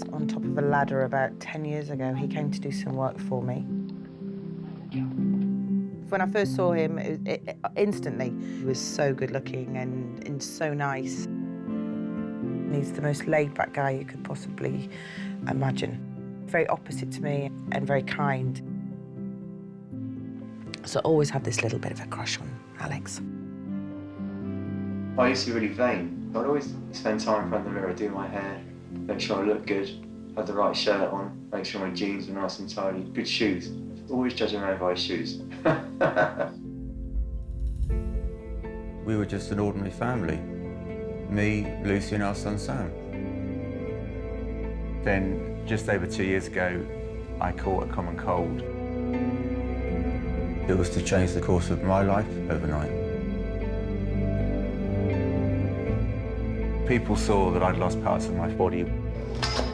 On top of a ladder about 10 years ago. He came to do some work for me. When I first saw him, instantly, he was so good looking and so nice. He's the most laid-back guy you could possibly imagine. Very opposite to me and very kind. So I always had this little bit of a crush on Alex. I used to be really vain. I'd always spend time in front of the mirror, doing my hair, make sure I looked good, had the right shirt on, make sure my jeans were nice and tidy, good shoes. Always judging a man by his shoes. We were just an ordinary family. Me, Lucy and our son Sam. Then, just over 2 years ago, I caught a common cold. It was to change the course of my life overnight. People saw that I'd lost parts of my body,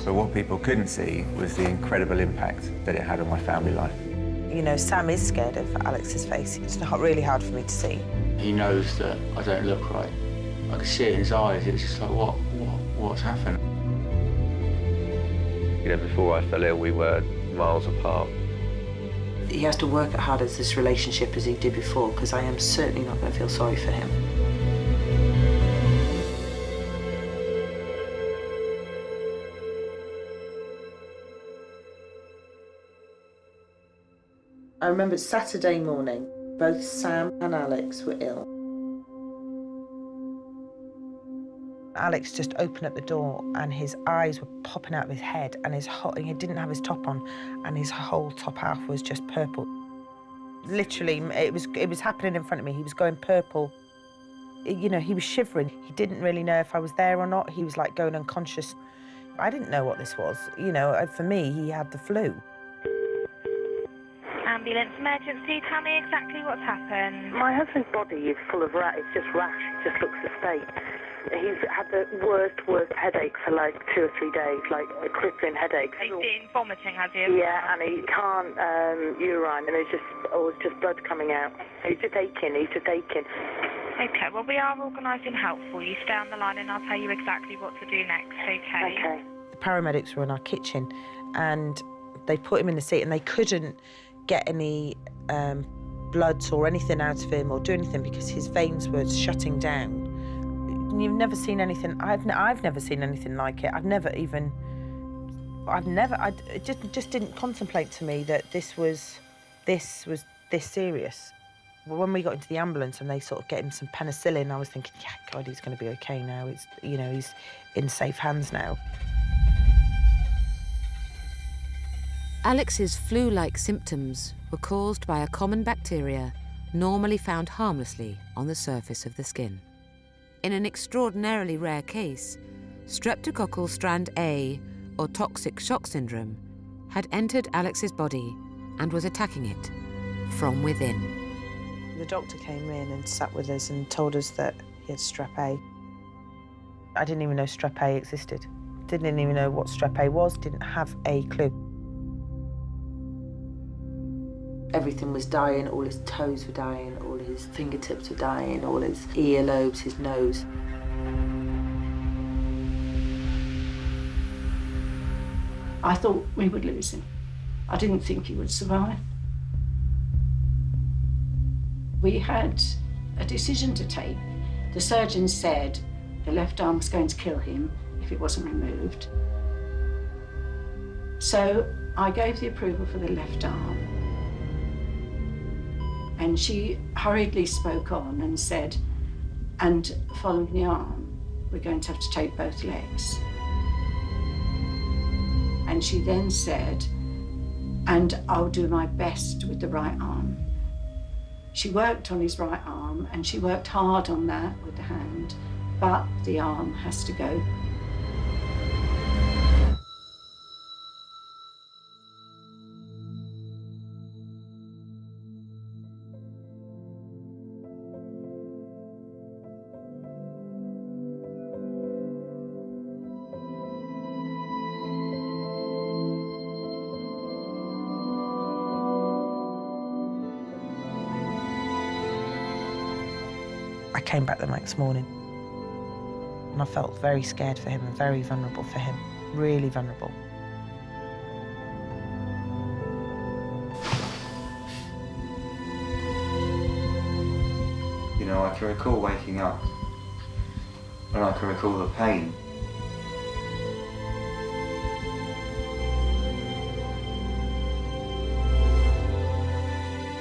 but what people couldn't see was the incredible impact that it had on my family life. You know, Sam is scared of Alex's face. It's not really hard for me to see. He knows that I don't look right. I could see it in his eyes. It was just like, what's happened? You know, before I fell ill, we were miles apart. He has to work as hard as this relationship as he did before, because I am certainly not going to feel sorry for him. I remember Saturday morning, both Sam and Alex were ill. Alex just opened up the door and his eyes were popping out of his head and he didn't have his top on and his whole top half was just purple. Literally, it was happening in front of me. He was going purple. You know, he was shivering. He didn't really know if I was there or not. He was like going unconscious. I didn't know what this was. You know, for me, he had the flu. Ambulance emergency, tell me exactly what's happened. My husband's body is full of it's just rash, it just looks the state. He's had the worst headache for like 2 or 3 days, like a crippling headache. He's been vomiting, has he? Yeah, and he can't urine, and it's just blood coming out. He's just aching. Okay, well, we are organising help for you. Stay on the line and I'll tell you exactly what to do next, okay? Okay. The paramedics were in our kitchen and they put him in the seat and they couldn't get any bloods or anything out of him or do anything because his veins were shutting down. You've never seen anything. I've never seen anything like it. It just didn't contemplate to me that this was this serious. When we got into the ambulance and they sort of get him some penicillin, I was thinking, yeah, God, he's going to be okay now. It's, you know, he's in safe hands now. Alex's flu-like symptoms were caused by a common bacteria normally found harmlessly on the surface of the skin. In an extraordinarily rare case, streptococcal strand A, or toxic shock syndrome, had entered Alex's body and was attacking it from within. The doctor came in and sat with us and told us that he had strep A. I didn't even know strep A existed. Didn't even know what strep A was, didn't have a clue. Everything was dying, all his toes were dying, all his fingertips were dying, all his earlobes, his nose. I thought we would lose him. I didn't think he would survive. We had a decision to take. The surgeon said the left arm was going to kill him if it wasn't removed. So I gave the approval for the left arm. And she hurriedly spoke on and said, and following the arm, we're going to have to take both legs. And she then said, and I'll do my best with the right arm. She worked on his right arm and she worked hard on that with the hand, but the arm has to go. I came back the next morning and I felt very scared for him and very vulnerable for him. really vulnerable. You know, I can recall waking up and I can recall the pain.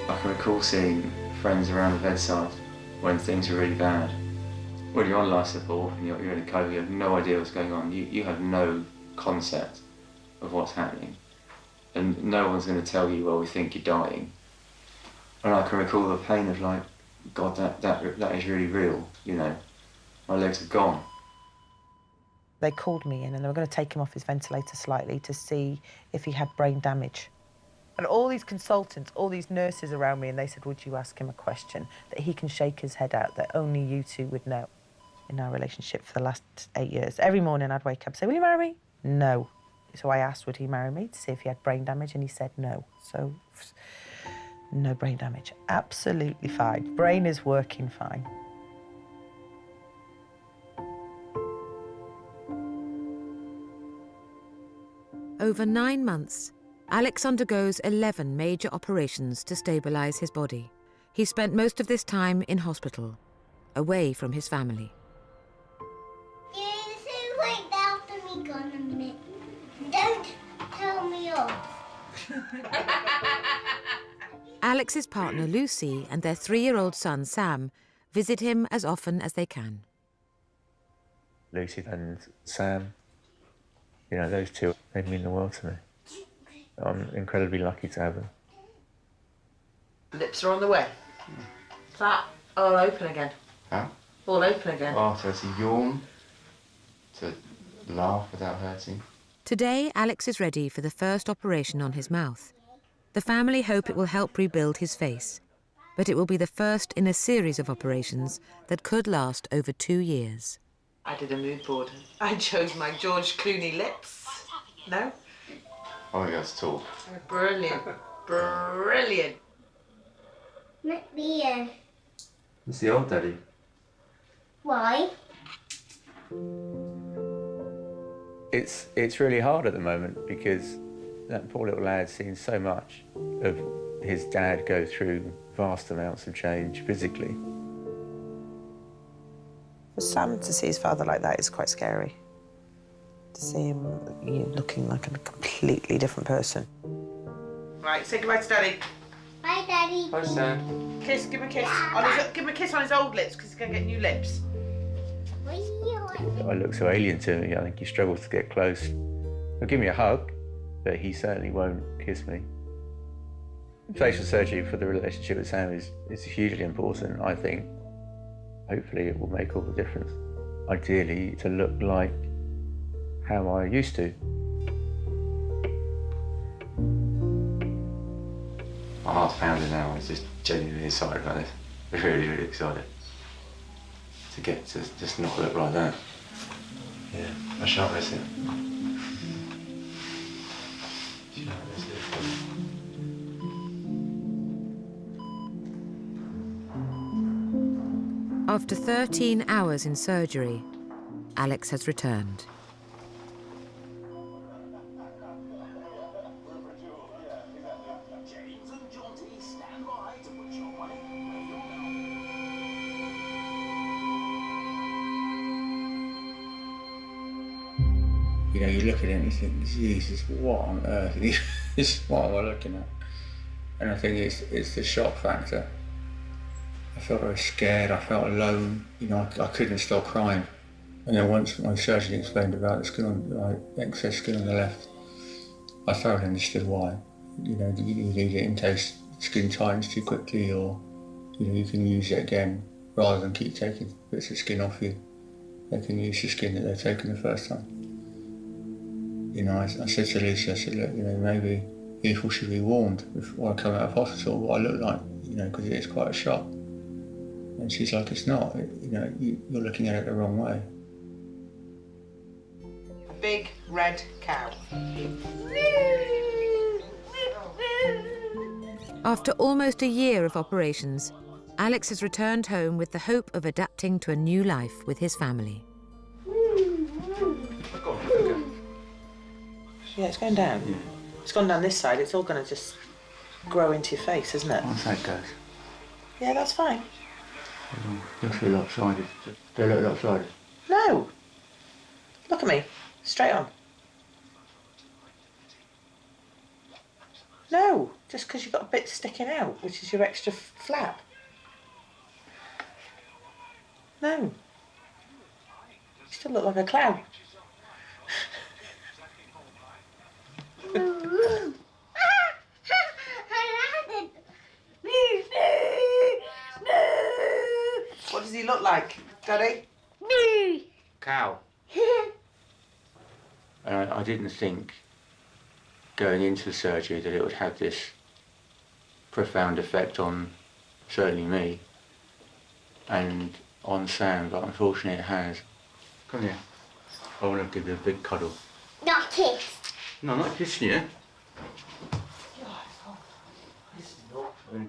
I can recall seeing friends around the bedside when things were really bad. When you're on life support and you're in a coma, you have no idea what's going on. You have no concept of what's happening. And no one's going to tell you, well, we think you're dying. And I can recall the pain of like, God, that is really real, you know. My legs are gone. They called me in and they were going to take him off his ventilator slightly to see if he had brain damage. And all these consultants, all these nurses around me, and they said, would you ask him a question that he can shake his head out that only you two would know. In our relationship for the last 8 years, every morning I'd wake up and say, will you marry me? No. So I asked, would he marry me, to see if he had brain damage, and he said no. So, no brain damage. Absolutely fine. Brain is working fine. Over 9 months, Alex undergoes 11 major operations to stabilise his body. He spent most of this time in hospital, away from his family. Don't tell me off. Alex's partner Lucy and their 3-year-old son Sam visit him as often as they can. Lucy and Sam, you know, those two, they mean the world to me. I'm incredibly lucky to have them. Lips are on the way. That all open again. Huh? All open again. Oh, so to yawn, to laugh without hurting. Today, Alex is ready for the first operation on his mouth. The family hope it will help rebuild his face, but it will be the first in a series of operations that could last over 2 years. I did a mood board. I chose my George Clooney lips. No? Oh, yeah, that's tall. Brilliant. Brilliant. Not beer. It's the old daddy. Why? It's really hard at the moment because that poor little lad's seen so much of his dad go through vast amounts of change physically. For Sam to see his father like that is quite scary. To see him looking like a completely different person. Right, say goodbye to Daddy. Bye, Daddy. Hi, Sam. Kiss, give him a kiss. Give him a kiss on his old lips because he's going to get new lips. I look so alien to me, I think he struggles to get close. He'll give me a hug, but he certainly won't kiss me. Facial surgery for the relationship with Sam is hugely important, I think. Hopefully it will make all the difference. Ideally, to look like how I used to. My heart's pounding now. I'm just genuinely excited about this. Really, really excited. To get to just not look like that. Yeah, I shan't miss it. Shan't miss it. After 13 hours in surgery, Alex has returned. You know, you look at it and you think, Jesus, what on earth is what am I looking at? And I think it's the shock factor. I felt very scared, I felt alone, you know, I couldn't stop crying. And then once my surgeon explained about the skin on, excess skin on the left, I thoroughly understood why. You know, you need it in case skin tightens too quickly, or, you know, you can use it again rather than keep taking bits of skin off you. They can use the skin that they've taken the first time. You know, I said to Lucy, I said, look, you know, maybe people should be warned before I come out of hospital what I look like, you know, because it is quite a shock. And she's like, it's not, you know, you're looking at it the wrong way. A big red cow. After almost a year of operations, Alex has returned home with the hope of adapting to a new life with his family. Yeah, it's going down. Yeah. It's gone down this side. It's all going to just grow into your face, isn't it? Once that goes. Yeah, that's fine. You'll feel lopsided. Do you look lopsided? No. Look at me. Straight on. No, just because you've got a bit sticking out, which is your extra flap. No. You still look like a clown. What does he look like, Daddy? Cow. And I didn't think going into the surgery that it would have this profound effect on certainly me and on Sam, but unfortunately it has. Come here. I want to give you a big cuddle. Not kiss. No, I'm not kissing you.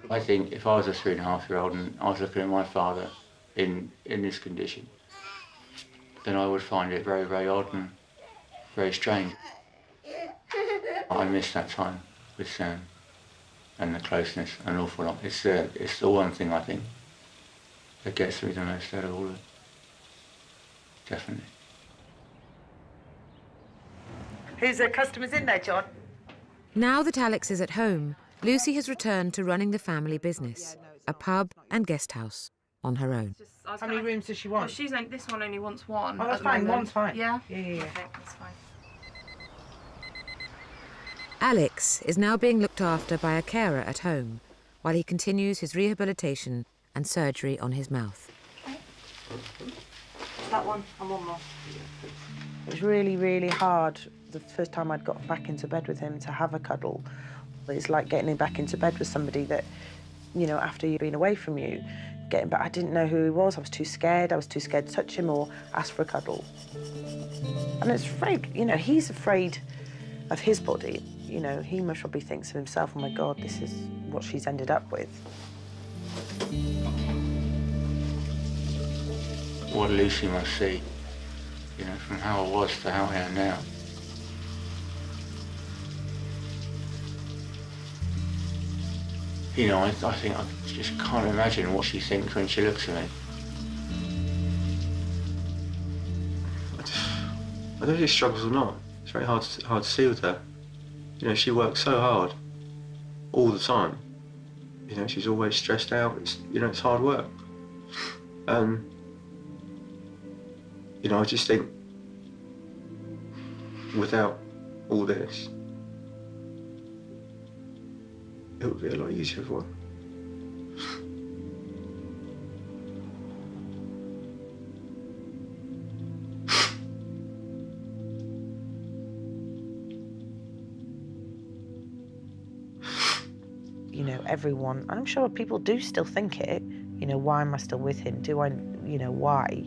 I think if I was a 3.5-year-old and I was looking at my father in this condition, then I would find it very, very odd and very strange. I miss that time with Sam and the closeness an awful lot. It's the one thing I think that gets me the most out of all of it. Definitely. Who's the customers in there, John? Now that Alex is at home, Lucy has returned to running the family business, a pub and guest house, on her own. How many rooms does she want? Well, this one only wants one. Oh, that's fine. One's fine. Yeah? Yeah. Okay, that's fine. Alex is now being looked after by a carer at home while he continues his rehabilitation and surgery on his mouth. That one and one more. It was really, really hard the first time I'd got back into bed with him to have a cuddle. It's like getting back into bed with somebody that, you know, after you've been away from you, getting back, I didn't know who he was. I was too scared. I was too scared to touch him or ask for a cuddle. And it's afraid, you know, he's afraid of his body. You know, he must probably thinks of himself, oh my God, this is what she's ended up with. What Lucy must see, you know, from how I was to how I am now. You know, I think I just can't imagine what she thinks when she looks at me. I don't know if she struggles or not. It's very hard to see with her. You know, she works so hard all the time. You know, she's always stressed out. It's hard work. You know, I just think without all this, it would be a lot easier for her. You know, everyone, and I'm sure people do still think it, you know, why am I still with him? Do I, you know, why?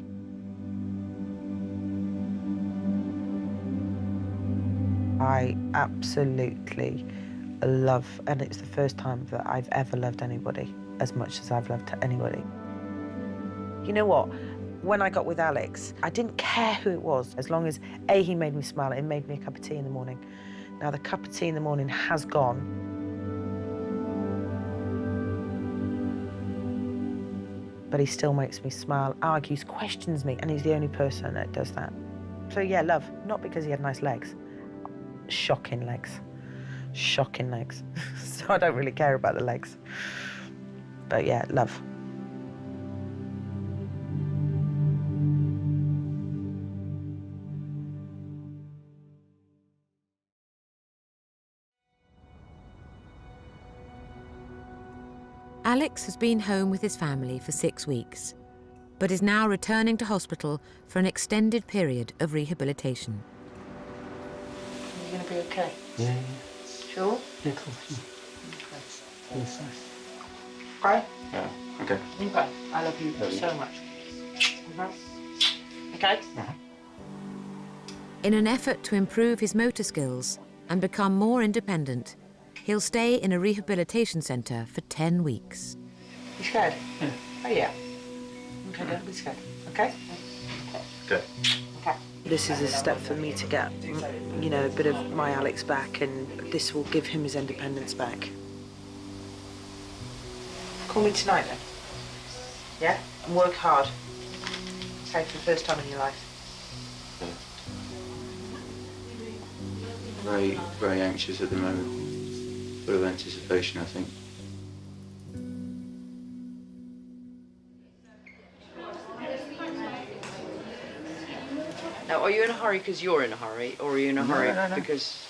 I absolutely love, and it's the first time that I've ever loved anybody as much as I've loved anybody. You know what? When I got with Alex, I didn't care who it was, as long as, A, he made me smile, it made me a cup of tea in the morning. Now, the cup of tea in the morning has gone. But he still makes me smile, argues, questions me, and he's the only person that does that. So yeah, love, not because he had nice legs. Shocking legs. Shocking legs. So I don't really care about the legs. But yeah, love. Alex has been home with his family for 6 weeks, but is now returning to hospital for an extended period of rehabilitation. You're going to be okay? Yeah. Sure? Yeah, cool. Yes, Okay? yeah. Okay. Okay. I love you so much. Okay? In an effort to improve his motor skills and become more independent, he'll stay in a rehabilitation centre for 10 weeks. You scared? Yeah. Oh, yeah. Okay, don't be scared. Okay? Good. Okay. This is a step for me to get, you know, a bit of my Alex back, and this will give him his independence back. Call me tonight then. Yeah? And work hard. Okay, for the first time in your life. Very, very anxious at the moment. Full of anticipation, I think. Now, are you in a hurry because you're in a hurry, or are you in a hurry No. because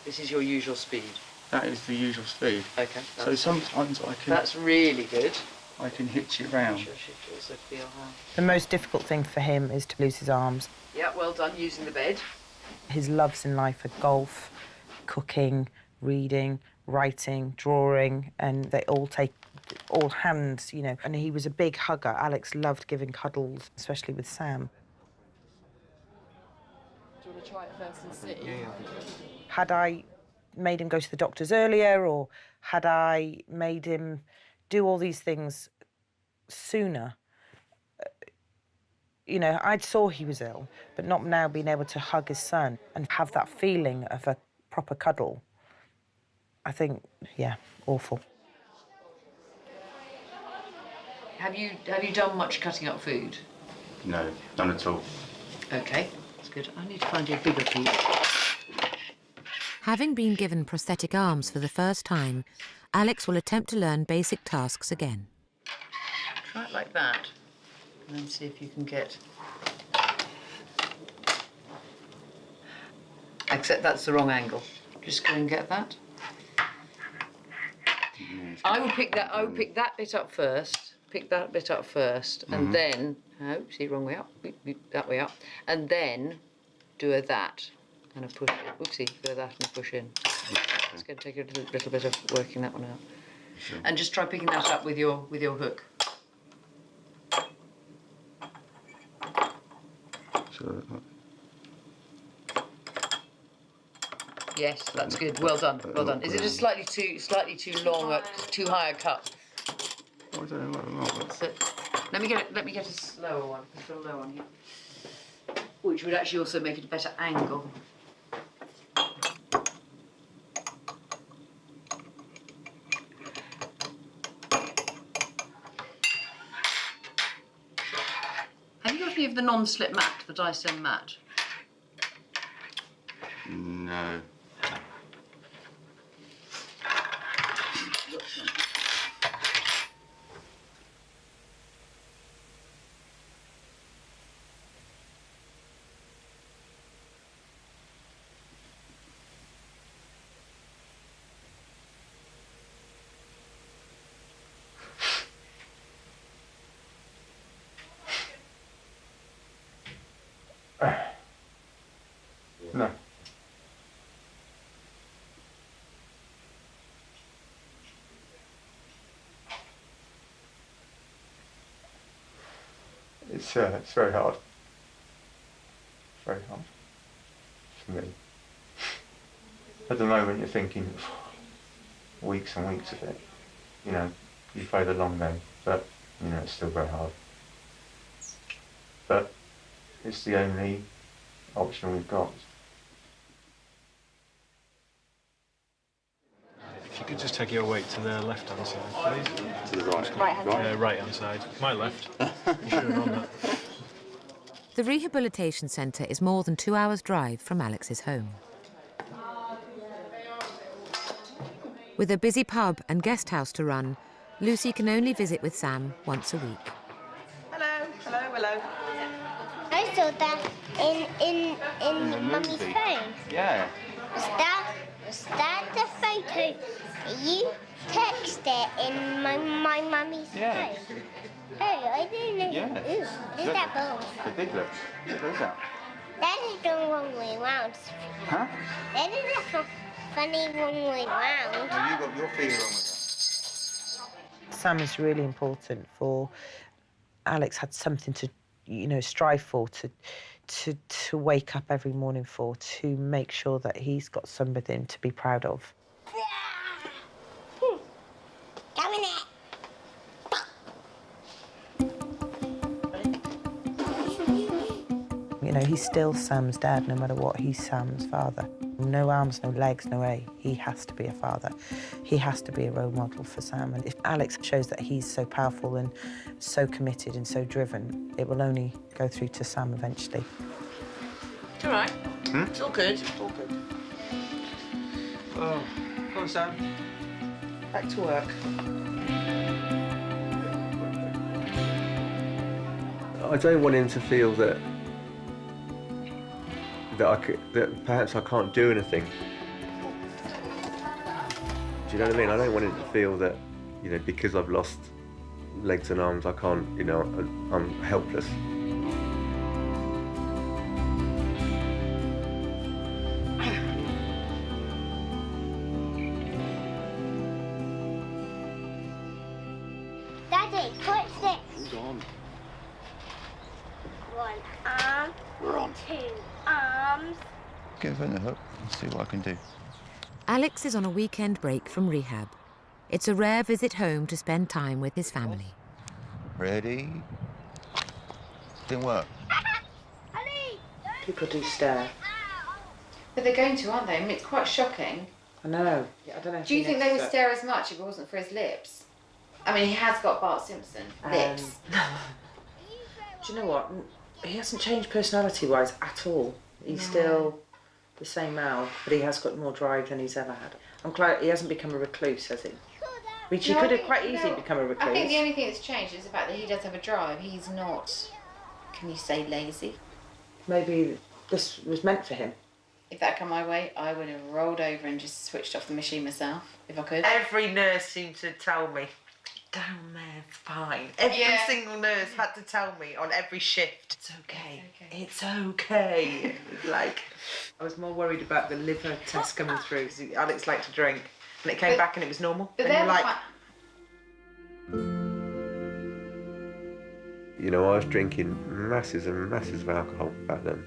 this is your usual speed? That is the usual speed. Okay. So sometimes I can... That's really good. I can hitch it round. I'm sure she'd also feel how... The most difficult thing for him is to lose his arms. Yeah, well done, using the bed. His loves in life are golf, cooking, reading, writing, drawing, and they all take all hands, you know. And he was a big hugger. Alex loved giving cuddles, especially with Sam. Do you want to try it first and see? Yeah. Had I made him go to the doctors earlier, or had I made him do all these things sooner, you know, I saw he was ill, but not now being able to hug his son and have that feeling of a proper cuddle. I think, yeah, awful. Have you done much cutting up food? No, none at all. Okay, that's good. I need to find you a bigger piece. Having been given prosthetic arms for the first time, Alex will attempt to learn basic tasks again. Try it like that, and then see if you can get... Except that's the wrong angle. Just go and get that. I would pick that bit up first. Pick that bit up first, and then... Oh, see, wrong way up. That way up. And then do a that and a push. Oopsie, do a that and a push in. It's going to take a little bit of working that one out. Sure. And just try picking that up with your hook. So, Yes, that's good. Well done. Well done. Is it a slightly too long, too high a cut? I don't know. So, let me get a slower one. A lower one here, which would actually also make it a better angle. Have you got any of the non-slip mat, the Dyson mat? No. No. It's very hard. Very hard for me. At the moment, you're thinking weeks and weeks of it. You know, you play the long game, but you know it's still very hard. But it's the only option we've got. If you could just take your weight to the left-hand side, please. To the right. Right-hand side. Right-hand side. My left. I'm sure you're on that. The rehabilitation centre is more than 2 hours' drive from Alex's home. With a busy pub and guest house to run, Lucy can only visit with Sam once a week. Hello, hello, hello. I saw that in Mummy's phone. Yeah. Was that the photo you texted in my mummy's Yeah. phone? Hey, I didn't know. Yeah. Ooh, look at that bone. The big lips. What is that? That is the wrong way round. Huh? That is a funny wrong way round. No, you got your finger wrong with that. Sam is really important for Alex. Had something to, you know, strive for, to wake up every morning for, to make sure that he's got something to be proud of. Come in it. You know, he's still Sam's dad no matter what. He's Sam's father. No arms, no legs, no way. He has to be a father. He has to be a role model for Sam. And if Alex shows that he's so powerful and so committed and so driven, it will only go through to Sam eventually. It's all right. It's all good. It's all good. Oh, come on, Sam. Back to work. I don't want him to feel that perhaps I can't do anything. Do you know what I mean? I don't want him to feel that, you know, because I've lost legs and arms, I can't, you know, I'm helpless. Daddy, what's this? Hold on. One arm. We're on. 2 arms. Give him the hook and see what I can do. Alex is on a weekend break from rehab. It's a rare visit home to spend time with his family. Ready? Didn't work. People do stare. But they're going to, aren't they? I mean, it's quite shocking. I know. Yeah, I don't know. If Do you think they would noticed stare as much if it wasn't for his lips? I mean, he has got Bart Simpson lips. Do you know what? He hasn't changed personality-wise at all. He's still the same Al, but he has got more drive than he's ever had. I'm glad he hasn't become a recluse, has he? Which he could have quite easily become a recluse. I think the only thing that's changed is the fact that he does have a drive. He's not, can you say, lazy? Maybe this was meant for him. If that come my way, I would have rolled over and just switched off the machine myself, if I could. Every nurse seemed to tell me, down there, it's fine. Every single nurse had to tell me on every shift, it's okay. It's okay. Like, I was more worried about the liver test coming through, because Alex liked to drink, and it came back and it was normal. But and you're like, You know, I was drinking masses and masses of alcohol back then.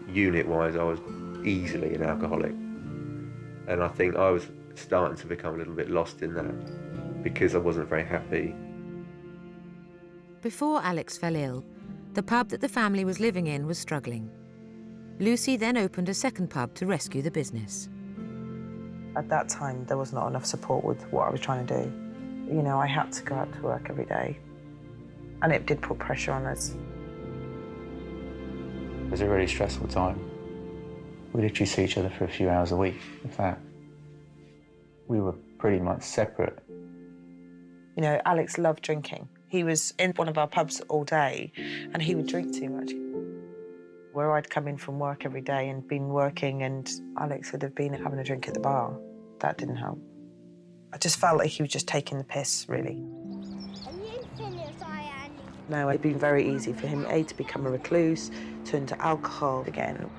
Unit-wise, I was easily an alcoholic. And I think I was starting to become a little bit lost in that because I wasn't very happy. Before Alex fell ill, the pub that the family was living in was struggling. Lucy then opened a second pub to rescue the business. at that time, there was not enough support with what I was trying to do. You know, I had to go out to work every day, and it did put pressure on us. It was a really stressful time. We literally see each other for a few hours a week. In fact, we were pretty much separate. You know, Alex loved drinking. He was in one of our pubs all day, and he would drink too much. Where I'd come in from work every day and been working, and Alex would have been having a drink at the bar. That didn't help. I just felt like he was just taking the piss, really. No, it'd been very easy for him, A, to become a recluse, turn to alcohol again.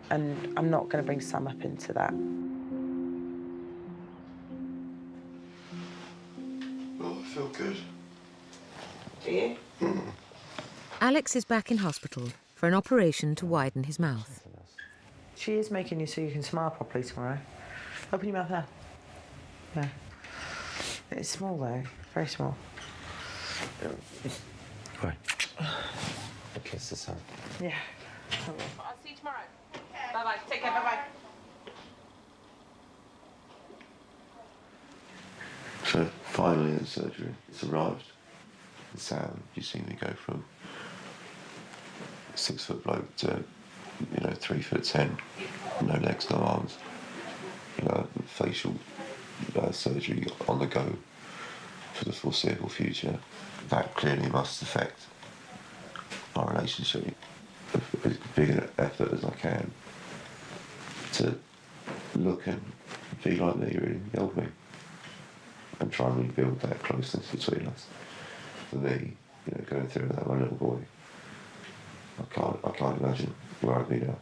And I'm not going to bring Sam up into that. Oh, I feel good. Do you? Alex is back in hospital for an operation to widen his mouth. She is making you so you can smile properly tomorrow. Open your mouth now. Yeah. It's small though, very small. Right. Kiss the sun. Yeah. I'll see you tomorrow. Bye-bye. Take care. Bye-bye. So finally the surgery, it's arrived. Sam, you've seen me go from 6 foot bloke to, 3'10", no legs, no arms, facial surgery on the go for the foreseeable future. That clearly must affect our relationship. As big an effort as I can to look and be like me, really, help me, and try and rebuild that closeness between us. For me, going through that, my little boy, I can't imagine where I'd be now.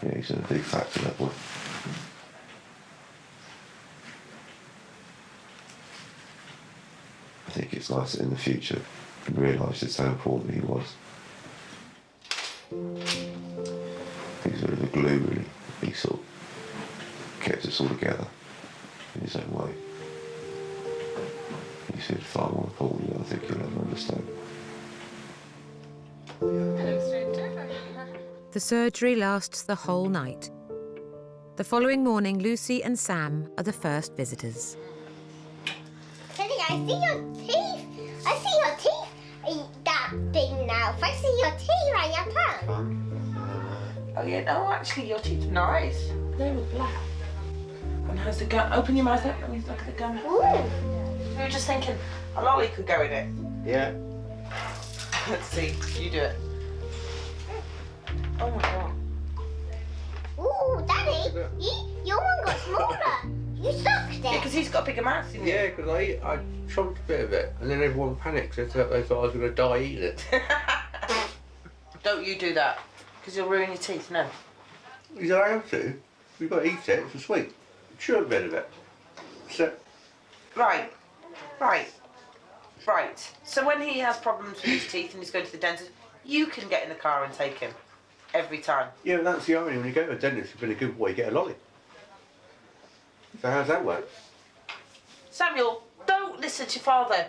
Yeah, he's a big factor, that boy. I think it's nice that in the future to realise just how important he was. He's sort of the glue, really. He sort of kept us all together in his own way. He said far more important than I think you'll ever understand. The surgery lasts the whole night. The following morning, Lucy and Sam are the first visitors. Teddy, I see your teeth. I see your teeth. Eat that thing now. If I see your teeth on your tongue. Oh yeah, no, actually your teeth are nice. They were black. And how's the gum? Open your mouth up, let me look at the gum. Ooh. We were just thinking a lolly could go in it. Yeah. Let's see, you do it. Oh my god. Ooh, Daddy, your one got smaller. You sucked it. Yeah, because he's got a bigger mouth, didn't he? Yeah, because I chomped a bit of it, and then everyone panicked. They thought I was going to die eating it. Don't you do that, because you'll ruin your teeth, no. He's allowed to. We've got to eat it, it's a sweet. Chew a bit of it. So. Right. So when he has problems with his teeth and he's going to the dentist, you can get in the car and take him every time. Yeah, but that's the irony. When you go to a dentist, you've been a good boy, you get a lolly. So how's that work? Samuel, don't listen to your father.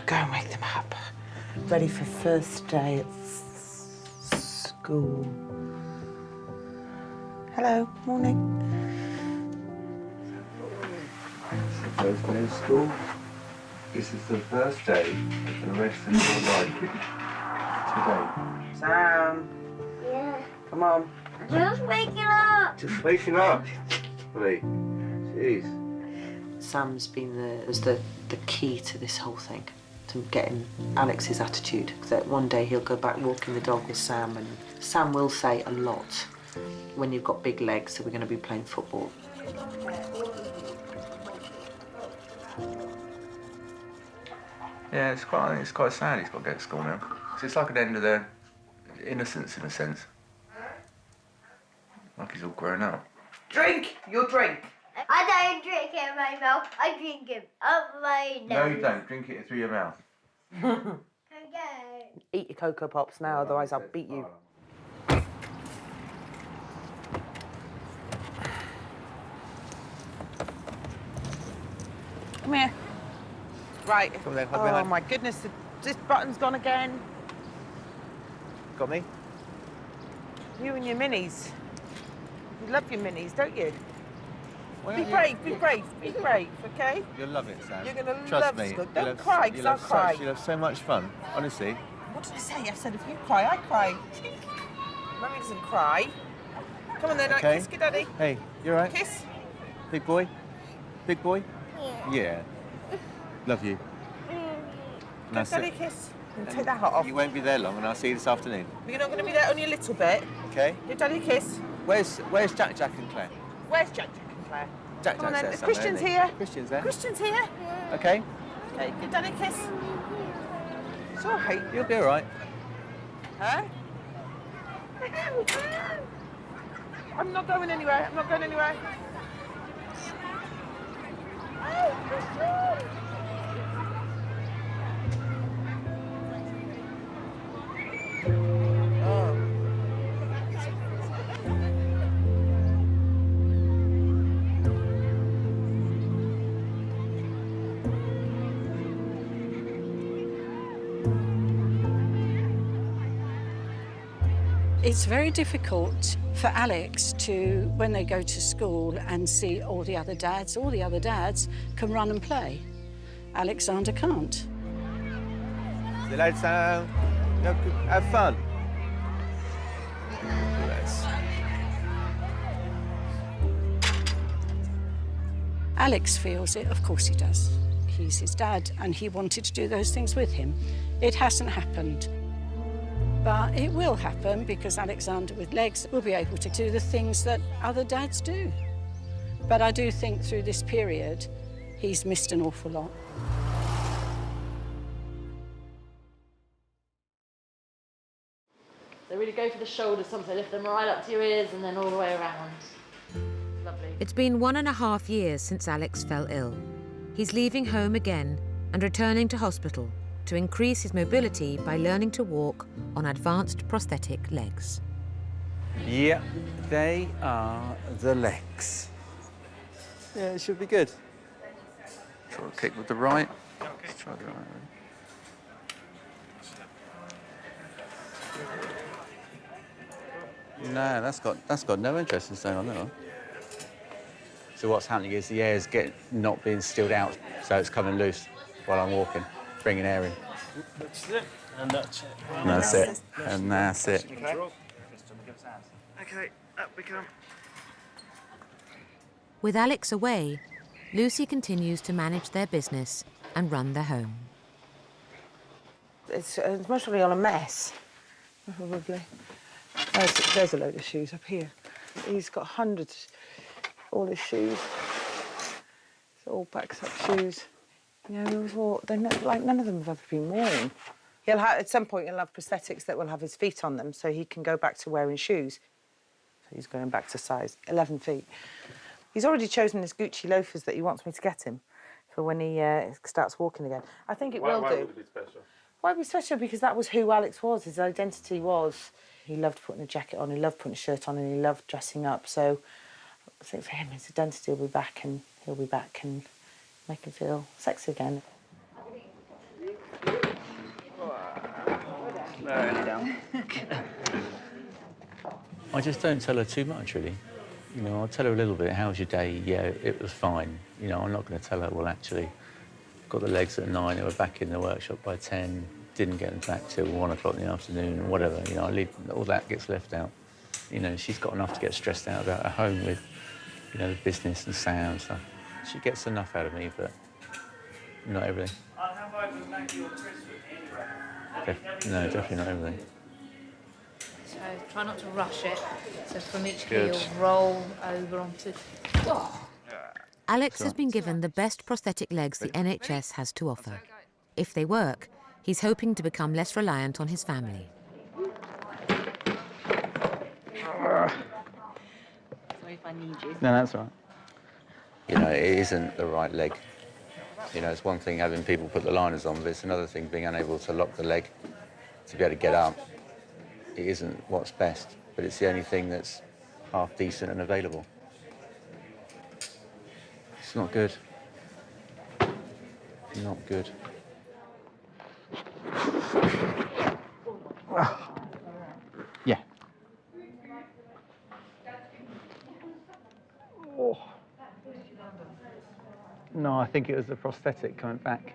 Go and wake them up. Ready for first day at school. Hello, morning. First day of school. This is the first day of the rest of your life. Today. Sam. Yeah. Come on. Just waking up. Just waking up. Honey. Jeez. Sam's been the key to this whole thing, to getting Alex's attitude. That one day he'll go back walking the dog with Sam, and Sam will say a lot, when you've got big legs, so we're going to be playing football. Yeah, I think it's quite sad he's got to go to school now. So it's like an end of their innocence in a sense. Like he's all grown up. Drink! Your drink! I don't drink it in my mouth. I drink it up my nose. No, you don't. Drink it through your mouth. Okay. Eat your Cocoa Pops now, otherwise I'll beat you. Come here. Right. Come there, hide oh behind. my goodness, this button's gone again. Got me? You and your minis. You love your minis, don't you? Why Be don't brave, be brave, be brave, okay? You'll love it, Sam. You're gonna Trust love me. school. You'll Don't have- cry, 'cause you'll I'll have cry. You'll have so much fun, honestly. What did I say? I said if you cry, I cry. Mummy doesn't cry. Come on then, Okay. kiss good daddy. Hey, you alright? Kiss. Big boy? Big boy? Yeah. Love you. And Good daddy kiss. And take that hat off. You won't be there long, and I'll see you this afternoon. You're not going to be there only a little bit. Okay? Give daddy a kiss. Where's Jack, Jack and Claire? Where's Jack, Jack and Claire? Jack, Come on Jack's then. there somewhere, Christian's isn't he? here. Christian's there. Christian's here. Okay? Okay, give daddy a kiss. It's all right. You'll be alright. Huh? I'm not going anywhere. I'm not going anywhere. It's very difficult for Alex to, when they go to school and see all the other dads can run and play. Alexander can't. See you later, Sam. Have fun. Yes. Alex feels it, of course he does. He's his dad and he wanted to do those things with him. It hasn't happened. But it will happen because Alexander with legs will be able to do the things that other dads do. But I do think through this period, he's missed an awful lot. They really go for the shoulders, sometimes they lift them right up to your ears and then all the way around. Lovely. It's been 1.5 years since Alex fell ill. He's leaving home again and returning to hospital to increase his mobility by learning to walk on advanced prosthetic legs. Yeah, they are the legs. Yeah, it should be good. Try to kick with the right. Let's try the right. No, that's got no interest in staying on that one. So what's happening is the air's not being stilled out, so it's coming loose while I'm walking, bringing air in. That's it. And that's it. And that's it. And that's it. Okay, up we come. With Alex away, Lucy continues to manage their business and run their home. It's mostly all a mess. Probably. There's a load of shoes up here. He's got hundreds, all his shoes. It's all packed up shoes. You know, none of them have ever been worn. At some point, he'll have prosthetics that will have his feet on them, so he can go back to wearing shoes. So he's going back to size 11 feet. He's already chosen his Gucci loafers that he wants me to get him for when he starts walking again. I think it will do. Why would it be special? Why be special? Because that was who Alex was. His identity was. He loved putting a jacket on, he loved putting a shirt on, and he loved dressing up. So I think for him, his identity will be back, and he'll be back and make him feel sexy again. I just don't tell her too much, really. You know, I'll tell her a little bit. How was your day? Yeah, it was fine. You know, I'm not going to tell her, well, actually, got the legs at 9, they were back in the workshop by 10, didn't get them back till 1 o'clock in the afternoon, or whatever. You know, all that gets left out. You know, she's got enough to get stressed out about at home with, you know, the business and Sam and stuff. She gets enough out of me, but not everything. I'll have over Maggie or Chris with me anyway. No, definitely not everything. So try not to rush it. So from each Good. heel, roll over onto... Oh. Alex has been given the best prosthetic legs the NHS has to offer. If they work, he's hoping to become less reliant on his family. Sorry if I need you. No, that's all right. You know, it isn't the right leg. You know, it's one thing having people put the liners on, but it's another thing being unable to lock the leg to be able to get up. It isn't what's best, but it's the only thing that's half decent and available. It's not good. Not good. Yeah. Oh. No, I think it was the prosthetic coming back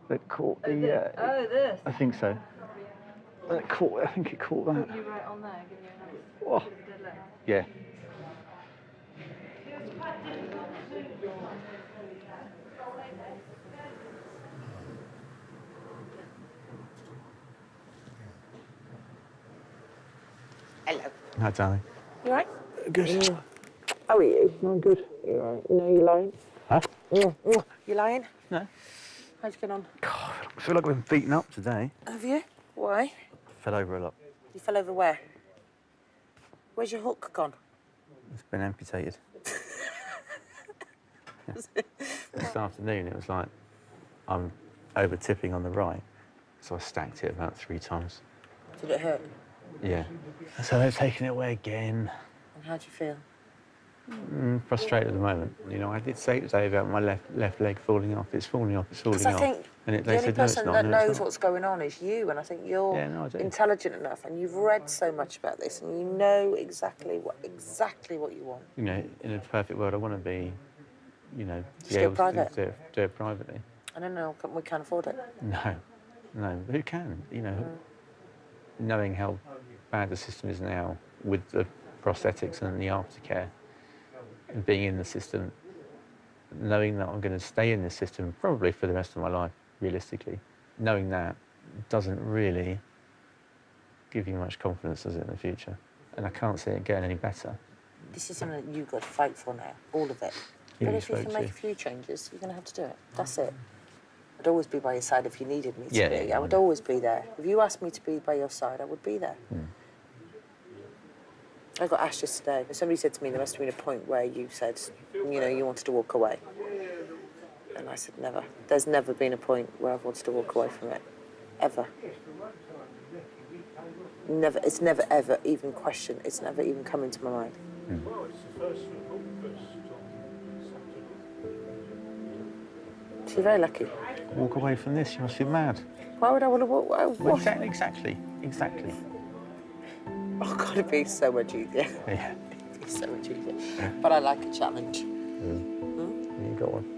that caught the... this? I think so. I think it caught that. Put you right on there, give you a nice... Oh. Yeah. Hello. Hi, darling. You all right? Good. How are you? I'm good. You all right? No, you're lying? Huh? You lying? No. How'd you get on? God, I feel like I've been beaten up today. Have you? Why? Fell over a lot. You fell over where? Where's your hook gone? It's been amputated. This afternoon, it was like I'm over tipping on the right, so I stacked it about 3 times. Did it hurt? Yeah. So they're taking it away again. And how do you feel? Frustrated at the moment. You know, I did say today about my left leg falling off. It's falling off. It's falling off. Because I think and the they only said, no, it's person not. that No, it's knows not. what's going on is you, and I think you're Yeah, no, I do. intelligent enough, and you've read so much about this, and you know exactly what you want. You know, in a perfect world, I want to be, you know, Just do it private. Do it privately. I don't know, we can't afford it. No, but who can? You know, knowing how bad the system is now with the prosthetics and the aftercare, and being in the system, knowing that I'm going to stay in this system probably for the rest of my life, realistically, knowing that doesn't really give you much confidence, does it, in the future? And I can't see it getting any better. This is something that you've got to fight for now, all of it. Who But you if you spoke can to? make a few changes, you're going to have to do it. That's it. I'd always be by your side if you needed me to Yeah, be. yeah, I would always be there. If you asked me to be by your side, I would be there. I got asked yesterday. Somebody said to me there must have been a point where you said, you know, you wanted to walk away. And I said, never. There's never been a point where I've wanted to walk away from it, ever. Never, it's never ever even questioned, it's never even come into my mind. She's very lucky. Walk away from this, you must be mad. Why would I want to walk away? Well, exactly. Oh, God, it'd be so much easier. Yeah. It'd be so much easier. But I like a challenge. You got one.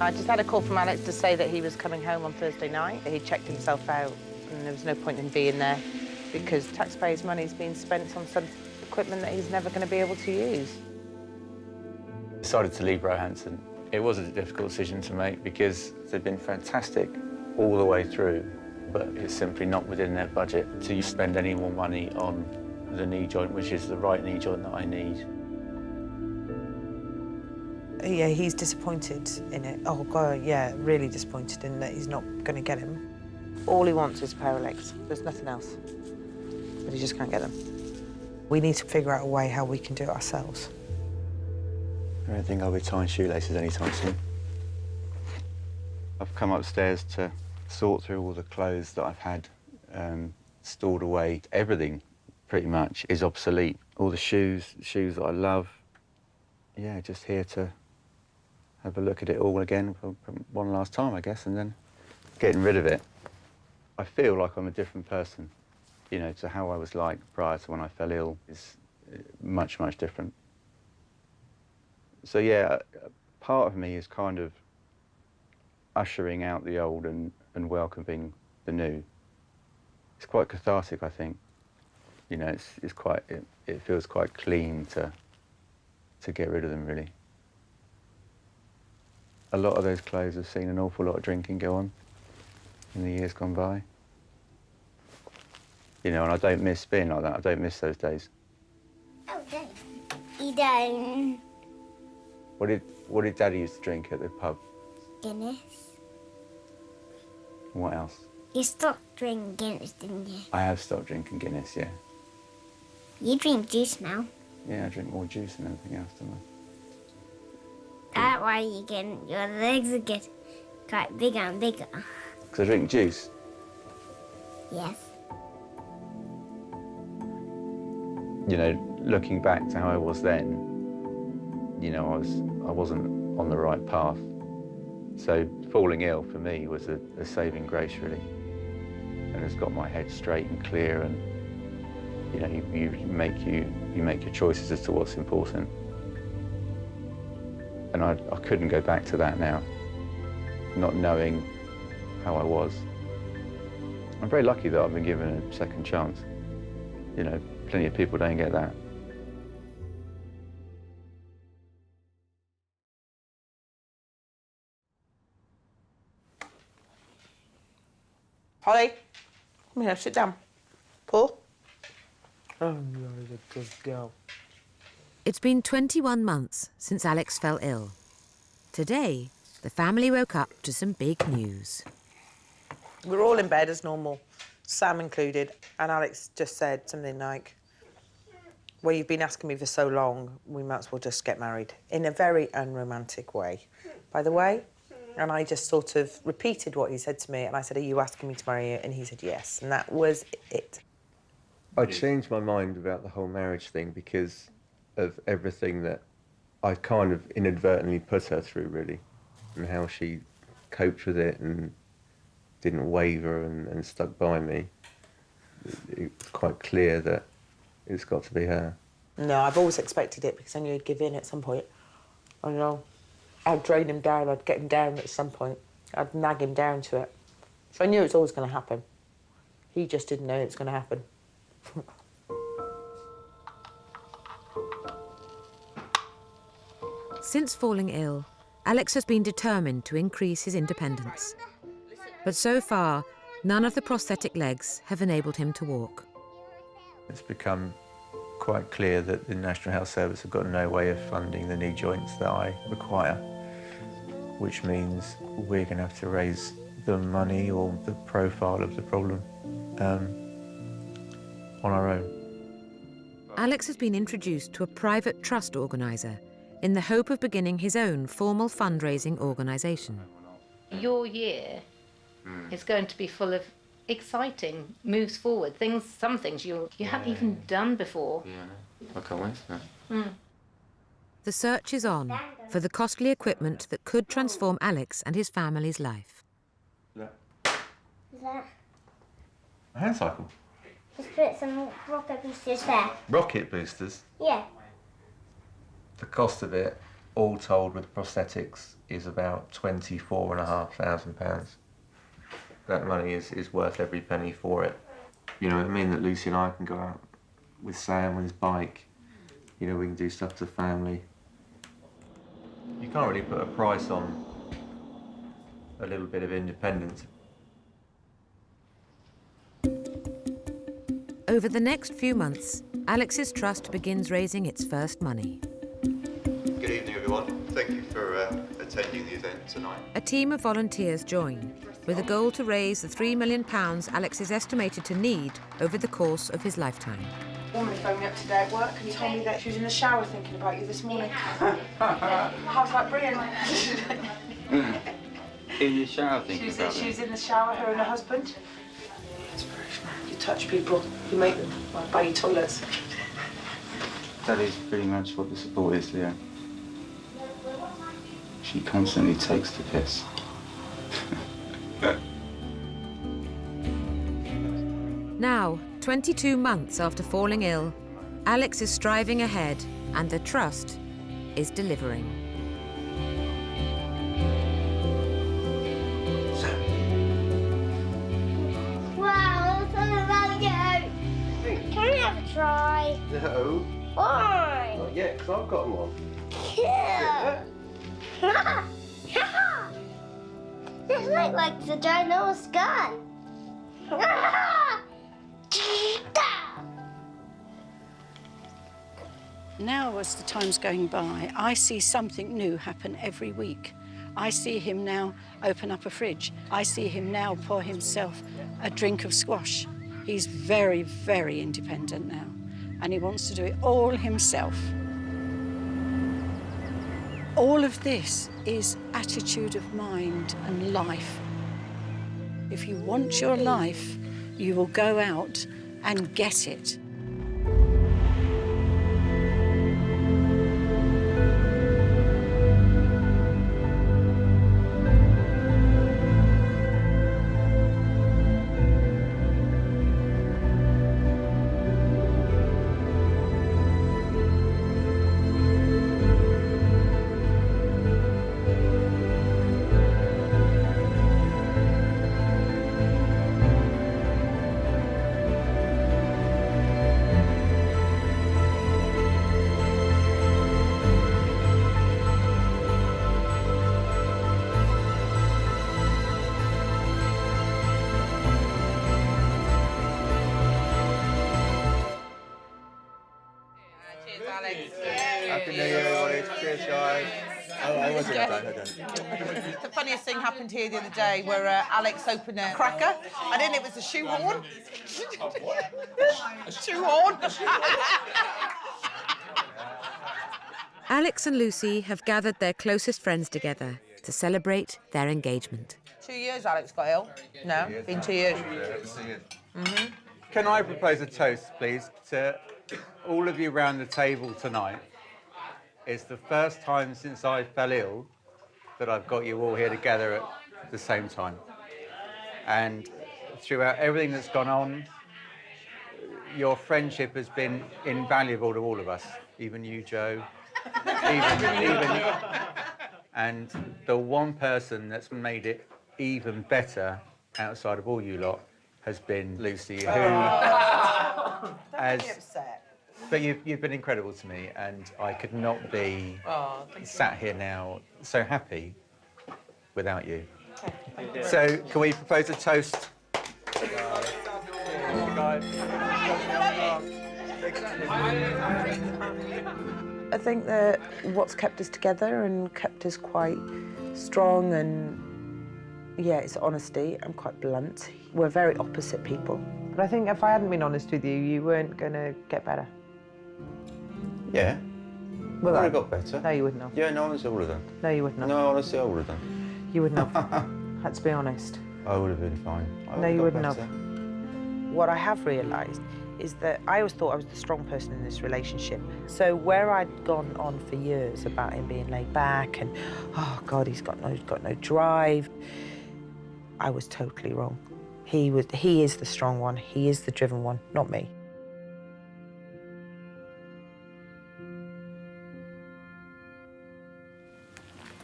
I just had a call from Alex to say that he was coming home on Thursday night. He checked himself out and there was no point in being there because taxpayers' money's being spent on some equipment that he's never going to be able to use. Decided to leave Roehampton. It was a difficult decision to make because they've been fantastic all the way through, but it's simply not within their budget to spend any more money on the knee joint, which is the right knee joint that I need. Yeah, he's disappointed in it. Oh, God, yeah, really disappointed in that he's not going to get him. All he wants is a pair of legs. There's nothing else. But he just can't get them. We need to figure out a way how we can do it ourselves. I don't think I'll be tying shoelaces anytime soon. I've come upstairs to sort through all the clothes that I've had stored away. Everything, pretty much, is obsolete. All the shoes that I love. Yeah, just here to have a look at it all again for one last time, I guess, and then getting rid of it. I feel like I'm a different person, you know, to how I was like prior to when I fell ill is much, much different. So, yeah, part of me is kind of ushering out the old and welcoming the new. It's quite cathartic, I think. You know, it feels quite clean to get rid of them, really. A lot of those clothes have seen an awful lot of drinking go on in the years gone by. You know, and I don't miss being like that. I don't miss those days. Okay. You don't. What did Daddy used to drink at the pub? Guinness. What else? You stopped drinking Guinness, didn't you? I have stopped drinking Guinness, yeah. You drink juice now. Yeah, I drink more juice than anything else, don't I? That's why your legs are getting quite bigger and bigger. Because I drink juice? Yes. You know, looking back to how I was then, you know, I wasn't on the right path. So falling ill for me was a saving grace, really. And has got my head straight and clear, and you know, you make your choices as to what's important. And I couldn't go back to that now, not knowing how I was. I'm very lucky that I've been given a second chance. You know, plenty of people don't get that. Holly, come here, sit down. Paul? Oh, you're a good girl. It's been 21 months since Alex fell ill. Today, the family woke up to some big news. We're all in bed as normal, Sam included, and Alex just said something like, well, you've been asking me for so long, we might as well just get married, in a very unromantic way, by the way. And I just sort of repeated what he said to me, and I said, are you asking me to marry you? And he said, yes, and that was it. I changed my mind about the whole marriage thing because of everything that I kind of inadvertently put her through, really, and how she coped with it and didn't waver and stuck by me. It's quite clear that it's got to be her. No, I've always expected it because I knew he'd give in at some point. I know. I'd drain him down, I'd get him down at some point. I'd nag him down to it. So I knew it was always going to happen. He just didn't know it was going to happen. Since falling ill, Alex has been determined to increase his independence. But so far, none of the prosthetic legs have enabled him to walk. It's become quite clear that the National Health Service have got no way of funding the knee joints that I require, which means we're going to have to raise the money or the profile of the problem on our own. Alex has been introduced to a private trust organiser in the hope of beginning his own formal fundraising organisation. Your year is going to be full of exciting moves forward, some things you haven't even done before. Yeah, I can't wait for that. The search is on for the costly equipment that could transform Alex and his family's life. Is that? A hand cycle? Just put some rocket boosters there. Rocket boosters? Yeah. The cost of it, all told with prosthetics, is about £24,500. That money is worth every penny for it. You know, it means that Lucy and I can go out with Sam with his bike. You know, we can do stuff to the family. You can't really put a price on a little bit of independence. Over the next few months, Alex's trust begins raising its first money. Good evening, everyone. Thank you for attending the event tonight. A team of volunteers join, with a goal to raise the £3 million Alex is estimated to need over the course of his lifetime. A woman phoned me up today at work and told me that she was in the shower thinking about you this morning. I was like, brilliant. In the shower thinking about She was in the shower, her and her husband. You touch people, you make them, like buy you toilets. That is pretty much what the support is, Leo. She constantly takes the piss. Now, 22 months after falling ill, Alex is striving ahead and the trust is delivering. Wow, that's all about you. Can we have a try? No. Why? Not yet, because I've got one. Yeah. This looks like the ginormous gun. Now, as the time's going by, I see something new happen every week. I see him now open up a fridge. I see him now pour himself a drink of squash. He's very, very independent now, and he wants to do it all himself. All of this is attitude of mind and life. If you want your life, you will go out and get it. Happy New Year, everybody. Cheers, guys. Oh, I wasn't. The funniest thing happened here the other day where Alex opened a cracker and in it was a shoehorn. Shoehorn. Alex and Lucy have gathered their closest friends together to celebrate their engagement. 2 years Alex got ill. No, been 2 years. Can I propose a toast, please, to all of you around the table tonight? It's the first time since I fell ill that I've got you all here together at the same time. And throughout everything that's gone on, your friendship has been invaluable to all of us, even you, Joe, even and the one person that's made it even better outside of all you lot has been Lucy, who has... But you've been incredible to me, and I could not be sat here now so happy without you. So, can we propose a toast? I think that what's kept us together and kept us quite strong and, yeah, it's honesty. I'm quite blunt. We're very opposite people. But I think if I hadn't been honest with you, you weren't going to get better. Yeah. Well, I would have got better. No, you wouldn't have. Yeah, no, honestly, I would have done. No, you wouldn't have. No, honestly, I would have done. You wouldn't have. Let's be honest. I would have been fine. No, you wouldn't have. What I have realised is that I always thought I was the strong person in this relationship. So where I'd gone on for years about him being laid back and, oh God, he's got no drive, I was totally wrong. He is the strong one. He is the driven one, not me.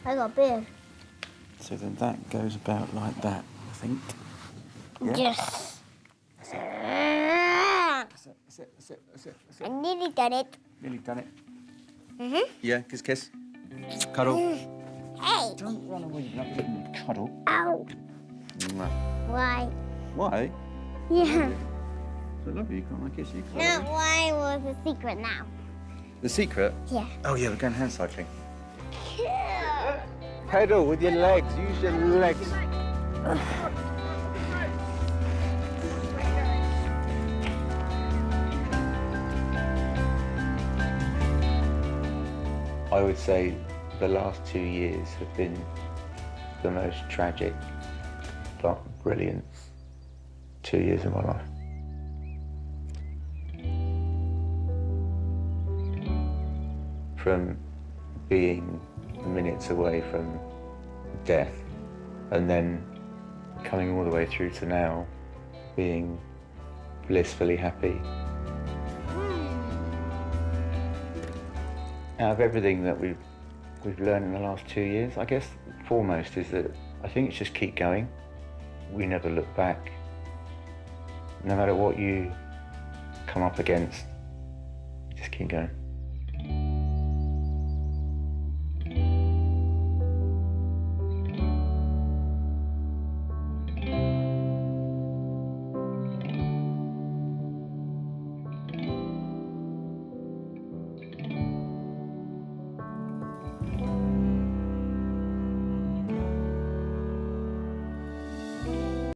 I got beer. So then that goes about like that, I think. Yeah? Yes. That's it. I nearly done it. Nearly done it. Mm-hmm. Yeah, kiss. Cuddle. Hey. Don't run away, you're not getting cuddle. Ow. Mwah. Why? Why? Yeah. I love you, can't I kiss you? Not why was a secret now. The secret? Yeah. Oh yeah, we're going hand cycling. Yeah. Pedal with your legs, use your legs. I would say the last 2 years have been the most tragic but brilliant 2 years of my life. From being minutes away from death and then coming all the way through to now being blissfully happy. Out of everything that we've learned in the last 2 years, I guess foremost is that I think it's just keep going. We never look back. No matter what you come up against, just keep going.